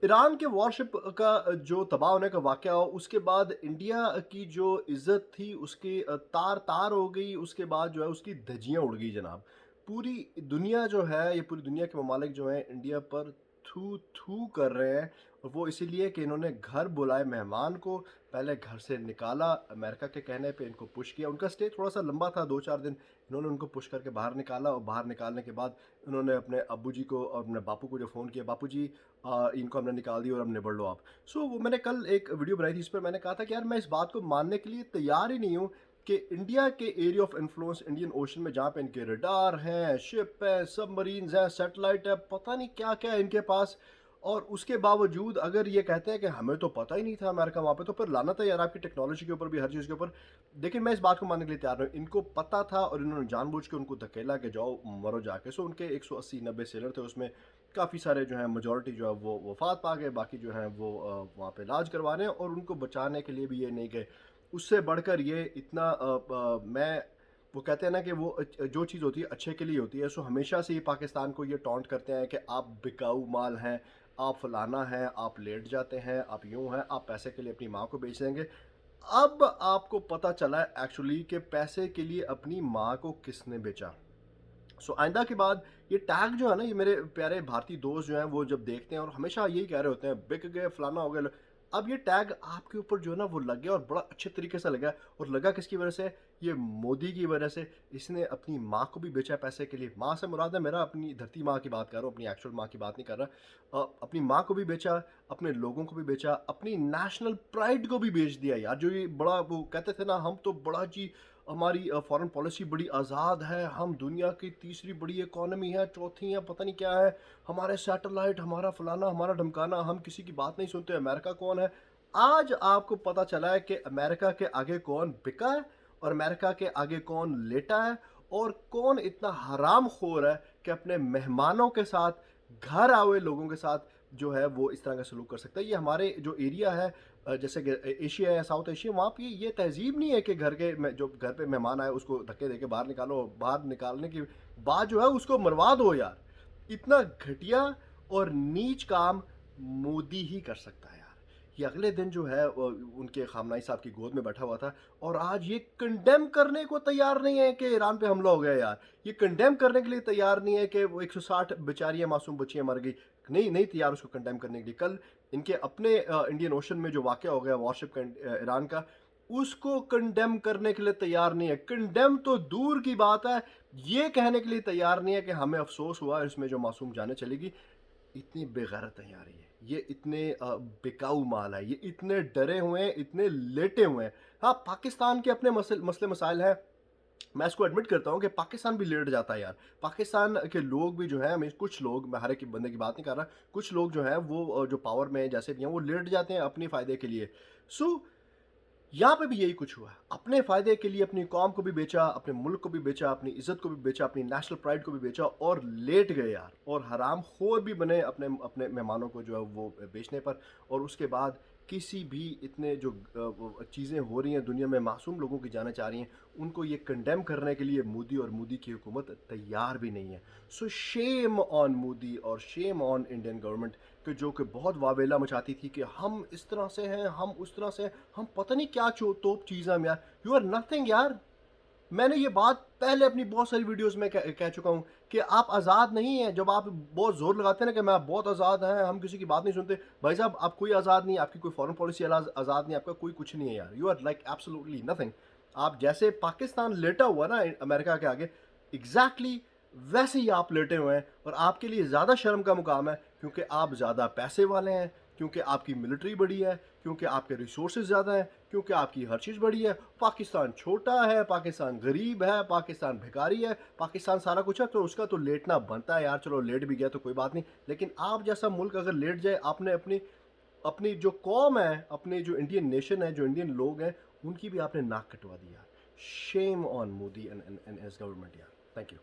Iran के worship का जो तबाह होने का वाक़या हुआ, उसके बाद इंडिया की जो इज़्ज़त थी उसकी तार-तार हो गई, उसके बाद जो है उसकी धज्जियाँ उड़ गई जनाब। पूरी दुनिया जो है, ये पूरी दुनिया के ममालिक जो हैं इंडिया पर थू-थू कर रहे हैं और वो इसीलिए कि इन्होंने घर बुलाए मेहमान को, पहले घर से निकाला, अमेरिका के कहने पे इनको पुश किया। उनका स्टे थोड़ा-सा लंबा था 2-4 दिन, इन्होंने उनको पुश करके बाहर निकाला और बाहर निकालने के बाद उन्होंने अपने अब्बू जी को और अपने बापू को जो फ़ोन किया, "बापू जी इनको हमने निकाल दिया और अब निबड़ लो आप।" सो वो मैंने कल एक वीडियो बनाई थी, इस पर मैंने कहा था कि यार मैं इस बात को मानने के लिए तैयार ही नहीं हूँ कि इंडिया के area of influence Indian ocean में जहाँ पे इनके रडार हैं, शिप हैं, सबमरीन्स हैं, सैटेलाइट है, पता नहीं क्या-क्या है इनके पास, और उसके बावजूद अगर ये कहते हैं कि हमें तो पता ही नहीं था अमेरिका वहाँ पे, तो फिर लानत है यार आपकी टेक्नोलॉजी के ऊपर भी, हर चीज़ के ऊपर। लेकिन मैं इस बात को मानने के लिए तैयार नहीं हूँ। इनको पता था और इन्होंने जानबूझ के उनको धकेला कि जाओ मरो जाके। सो उनके 180-90 सेलर थे, उसमें काफ़ी सारे जो हैं मेजॉरिटी जो है वो वफ़ात पा गए, बाकी जो हैं वो वहाँ पे इलाज करवा रहे हैं और उनको बचाने के लिए भी ये नहीं गए। उससे बढ़कर ये इतना मैं वो कहते हैं ना कि वो जो चीज़ होती है अच्छे के लिए होती है। सो हमेशा से ही पाकिस्तान को ये टॉन्ट करते हैं कि आप बिकाऊ माल हैं, आप फलाना हैं, आप लेट जाते हैं, आप यूँ हैं, आप पैसे के लिए अपनी माँ को बेच देंगे। अब आपको पता चला है एक्चुअली कि पैसे के लिए अपनी माँ को किसने बेचा। सो आइंदा के बाद ये टैग जो है ना, ये मेरे प्यारे भारतीय दोस्त जो हैं वो जब देखते हैं और हमेशा यही कह रहे होते हैं बिक गए फलाना हो गया। अब ये टैग आपके ऊपर जो है ना वो लग गया और बड़ा अच्छे तरीके से लगा। और लगा किसकी वजह से? ये मोदी की वजह से। इसने अपनी माँ को भी बेचा पैसे के लिए। माँ से मुराद है मेरा अपनी धरती माँ की बात कर रहा हूँ, अपनी एक्चुअल माँ की बात नहीं कर रहा। अपनी माँ को भी बेचा, अपने लोगों को भी बेचा, अपनी नेशनल प्राइड को भी बेच दिया यार। जो ये बड़ा वो कहते थे ना, हम तो बड़ा जी, हमारी फॉरेन पॉलिसी बड़ी आज़ाद है, हम दुनिया की तीसरी बड़ी इकॉनमी है, चौथी है, पता नहीं क्या है, हमारे सैटेलाइट, हमारा फलाना, हमारा ढमकाना, हम किसी की बात नहीं सुनते, अमेरिका कौन है। आज आपको पता चला है कि अमेरिका के आगे कौन बिका है और अमेरिका के आगे कौन लेटा है और कौन इतना हरामखोर है कि अपने मेहमानों के साथ, घर आए हुए लोगों के साथ जो है वो इस तरह का सलूक कर सकता है। ये हमारे जो एरिया है, जैसे कि एशिया है, साउथ एशिया, वहाँ पे ये तहज़ीब नहीं है कि घर के जो घर पे मेहमान आए उसको धक्के देके बाहर निकालो, बाहर निकालने के बाद जो है उसको मरवा दो यार। इतना घटिया और नीच काम मोदी ही कर सकता है यार। ये अगले दिन जो है उनके खामनाई साहब की गोद में बैठा हुआ था और आज ये कंडेम करने को तैयार नहीं है कि ईरान पे हमला हो गया यार। ये कंडेम करने के लिए तैयार नहीं है कि वो 160 बेचारियाँ मासूम बच्चियाँ मर गई। नहीं तैयार उसको कंडेम करने के लिए। कल इनके अपने इंडियन ओशन में जो वाक़या हो गया वॉरशिप का ईरान का, उसको कंडेम करने के लिए तैयार नहीं है। कंडेम तो दूर की बात है, ये कहने के लिए तैयार नहीं है कि हमें अफ़सोस हुआ इसमें जो मासूम जानें चली गई। इतनी बेगैरत है यार ये इतने बिकाऊ माल है, ये इतने डरे हुए हैं, इतने लेटे हुए हैं। हाँ, पाकिस्तान के अपने मसले मसाइल हैं। मैं इसको एडमिट करता हूँ कि पाकिस्तान भी लेट जाता है यार। पाकिस्तान के लोग भी जो हैं, मैं कुछ लोग, मैं हर एक बंदे की बात नहीं कर रहा, कुछ लोग जो हैं वो जो पावर में जैसे भी हैं वो लेट जाते हैं अपने फ़ायदे के लिए। सो यहाँ पे भी यही कुछ हुआ है। अपने फ़ायदे के लिए अपनी कौम को भी बेचा, अपने मुल्क को भी बेचा, अपनी इज़्ज़त को भी बेचा, अपनी नेशनल प्राइड को भी बेचा और लेट गए यार। और हरामखोर भी बने अपने अपने मेहमानों को जो है वो बेचने पर। और उसके बाद किसी भी इतने जो वो चीज़ें हो रही हैं दुनिया में, मासूम लोगों की जानें जा रही हैं, उनको ये कंडेम करने के लिए मोदी और मोदी की हुकूमत तैयार भी नहीं है। सो शेम ऑन मोदी और शेम ऑन इंडियन गवर्नमेंट कि जो कि बहुत वावेला मचाती थी कि हम इस तरह से हैं, हम उस तरह से हैं, हम पता नहीं क्या तोप चीज़ हैं हम यार। यू आर नथिंग यार। मैंने ये बात पहले अपनी बहुत सारी वीडियोस में कह चुका हूँ कि आप आज़ाद नहीं हैं। जब आप बहुत ज़ोर लगाते हैं ना कि मैं बहुत आज़ाद हैं, हम किसी की बात नहीं सुनते, भाई साहब आप कोई आज़ाद नहीं, आपकी कोई फॉरेन पॉलिसी आज़ाद नहीं, आपका कोई कुछ नहीं है यार। You are like absolutely nothing. आप जैसे पाकिस्तान लेटा हुआ ना अमेरिका के आगे, एग्जैक्टली वैसे ही आप लेटे हुए हैं। और आपके लिए ज़्यादा शर्म का मुकाम है क्योंकि आप ज़्यादा पैसे वाले हैं, क्योंकि आपकी मिलिट्री बड़ी है, क्योंकि आपके रिसोर्सेज ज़्यादा हैं, क्योंकि आपकी हर चीज़ बड़ी है। पाकिस्तान छोटा है, पाकिस्तान गरीब है, पाकिस्तान भिखारी है, पाकिस्तान सारा कुछ है, तो उसका तो लेटना बनता है यार। चलो लेट भी गया तो कोई बात नहीं, लेकिन आप जैसा मुल्क अगर लेट जाए, आपने अपनी अपनी जो कौम है, अपने जो इंडियन नेशन है, जो इंडियन लोग हैं, उनकी भी आपने नाक कटवा दी यार। Shame on Modi and his government यार। Thank you.